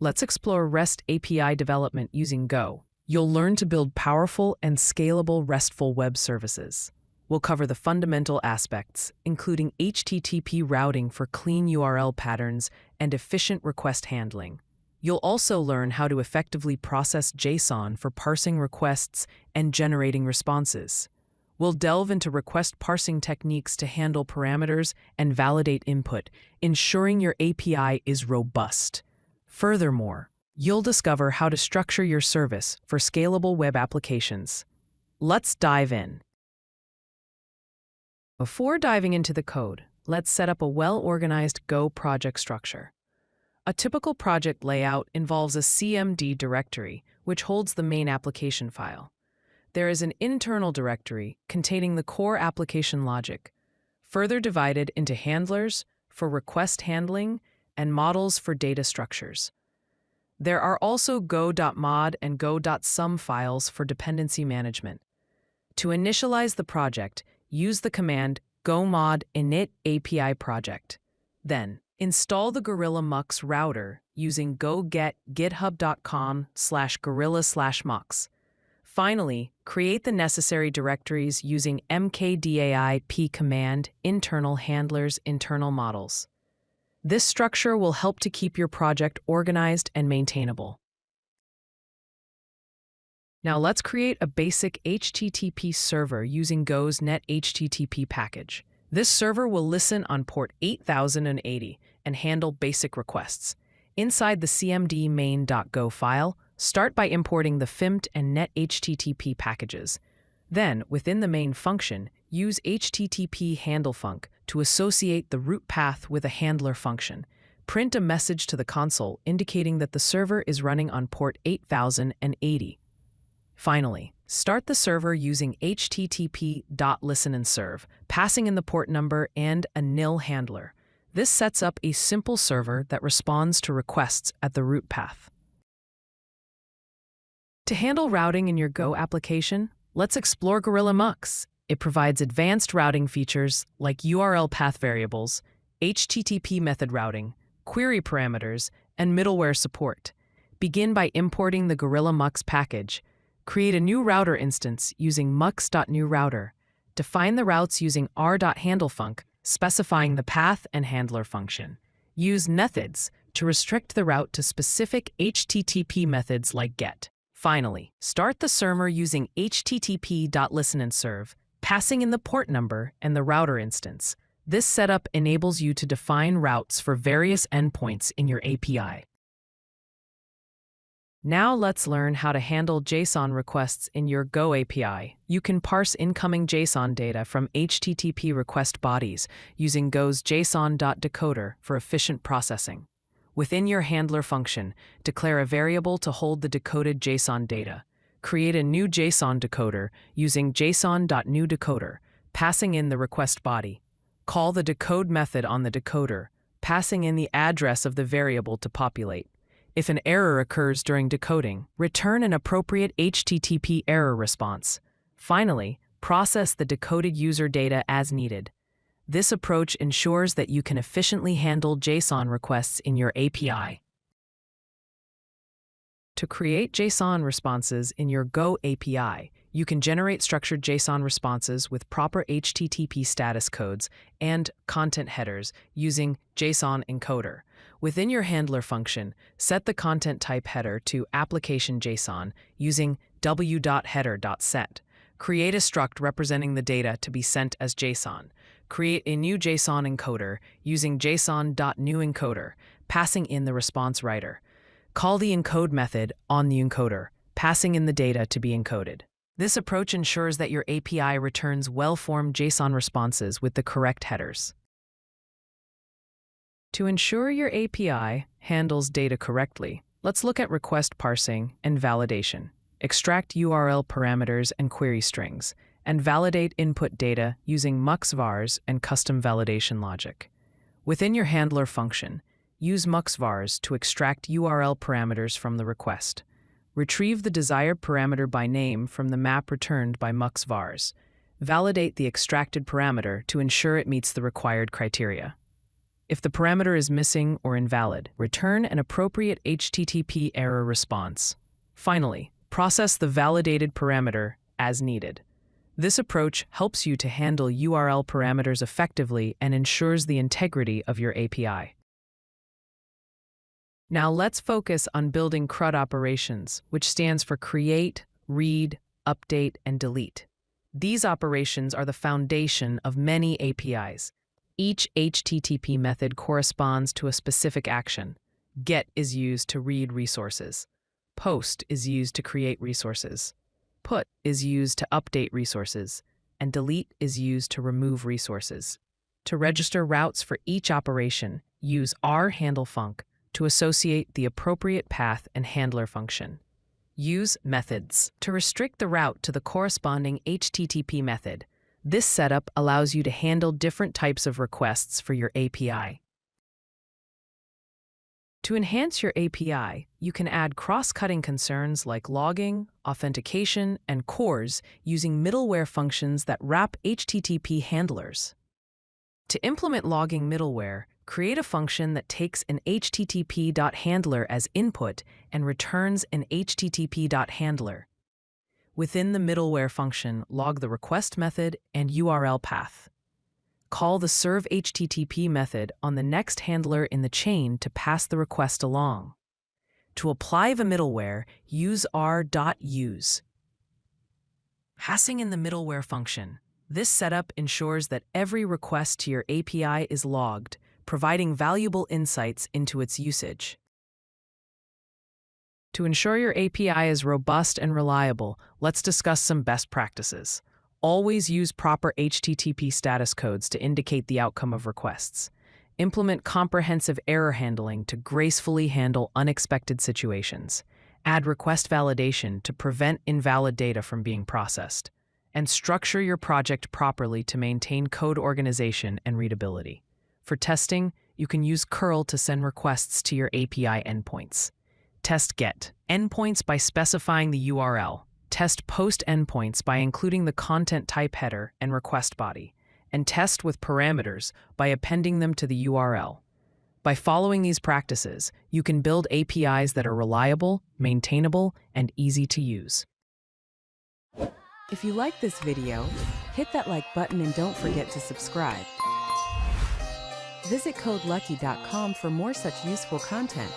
Let's explore REST API development using Go. You'll learn to build powerful and scalable RESTful web services. We'll cover the fundamental aspects, including HTTP routing for clean URL patterns and efficient request handling. You'll also learn how to effectively process JSON for parsing requests and generating responses. We'll delve into request parsing techniques to handle parameters and validate input, ensuring your API is robust. Furthermore, you'll discover how to structure your service for scalable web applications. Let's dive in. Before diving into the code, let's set up a well-organized Go project structure. A typical project layout involves a CMD directory, which holds the main application file. There is an internal directory containing the core application logic, further divided into handlers for request handling and models for data structures. There are also go.mod and go.sum files for dependency management. To initialize the project, use the command go-mod init API project. Then, install the Gorilla Mux router using go-get github.com/gorilla/mux. Finally, create the necessary directories using mkdir command internal handlers internal models. This structure will help to keep your project organized and maintainable. Now let's create a basic HTTP server using Go's net-HTTP package. This server will listen on port 8080 and handle basic requests. Inside the cmd main.go file, start by importing the FIMT and net-HTTP packages. Then, within the main function, use HTTP handlefunc to associate the root path with a handler function. Print a message to the console indicating that the server is running on port 8080. Finally, start the server using http.listenandserve, passing in the port number and a nil handler. This sets up a simple server that responds to requests at the root path. To handle routing in your Go application, let's explore Gorilla Mux. It provides advanced routing features like URL path variables, HTTP method routing, query parameters, and middleware support. Begin by importing the Gorilla Mux package. Create a new router instance using mux.newRouter. Define the routes using r.handlefunc, specifying the path and handler function. Use methods to restrict the route to specific HTTP methods like GET. Finally, start the server using http.listenandserve, passing in the port number and the router instance. This setup enables you to define routes for various endpoints in your API. Now let's learn how to handle JSON requests in your Go API. You can parse incoming JSON data from HTTP request bodies using Go's JSON.decoder for efficient processing. Within your handler function, declare a variable to hold the decoded JSON data. Create a new JSON decoder using json.newDecoder, passing in the request body. Call the decode method on the decoder, passing in the address of the variable to populate. If an error occurs during decoding, return an appropriate HTTP error response. Finally, process the decoded user data as needed. This approach ensures that you can efficiently handle JSON requests in your API. To create JSON responses in your Go API, you can generate structured JSON responses with proper HTTP status codes and content headers using JSON encoder. Within your handler function, set the content type header to application JSON using w.header.set. Create a struct representing the data to be sent as JSON. Create a new JSON encoder using json.newEncoder, passing in the response writer. Call the encode method on the encoder, passing in the data to be encoded. This approach ensures that your API returns well-formed JSON responses with the correct headers. To ensure your API handles data correctly, let's look at request parsing and validation. Extract URL parameters and query strings, and validate input data using muxvars and custom validation logic. Within your handler function, use muxvars to extract URL parameters from the request. Retrieve the desired parameter by name from the map returned by muxvars. Validate the extracted parameter to ensure it meets the required criteria. If the parameter is missing or invalid, return an appropriate HTTP error response. Finally, process the validated parameter as needed. This approach helps you to handle URL parameters effectively and ensures the integrity of your API. Now let's focus on building CRUD operations, which stands for create, read, update, and delete. These operations are the foundation of many APIs. Each HTTP method corresponds to a specific action. Get is used to read resources. Post is used to create resources. Put is used to update resources. And delete is used to remove resources. To register routes for each operation, use rhandlefunc to associate the appropriate path and handler function. Use methods to restrict the route to the corresponding HTTP method. This setup allows you to handle different types of requests for your API. To enhance your API, you can add cross-cutting concerns like logging, authentication, and CORS using middleware functions that wrap HTTP handlers. To implement logging middleware, create a function that takes an http.handler as input and returns an http.handler. Within the middleware function, log the request method and URL path. Call the serveHTTP method on the next handler in the chain to pass the request along. To apply the middleware, use r.use. Passing in the middleware function. This setup ensures that every request to your API is logged, providing valuable insights into its usage. To ensure your API is robust and reliable, let's discuss some best practices. Always use proper HTTP status codes to indicate the outcome of requests. Implement comprehensive error handling to gracefully handle unexpected situations. Add request validation to prevent invalid data from being processed. And structure your project properly to maintain code organization and readability. For testing, you can use curl to send requests to your API endpoints. Test GET endpoints by specifying the URL. Test POST endpoints by including the content type header and request body. And test with parameters by appending them to the URL. By following these practices, you can build APIs that are reliable, maintainable, and easy to use. If you like this video, hit that like button and don't forget to subscribe. Visit CodeLucky.com for more such useful content.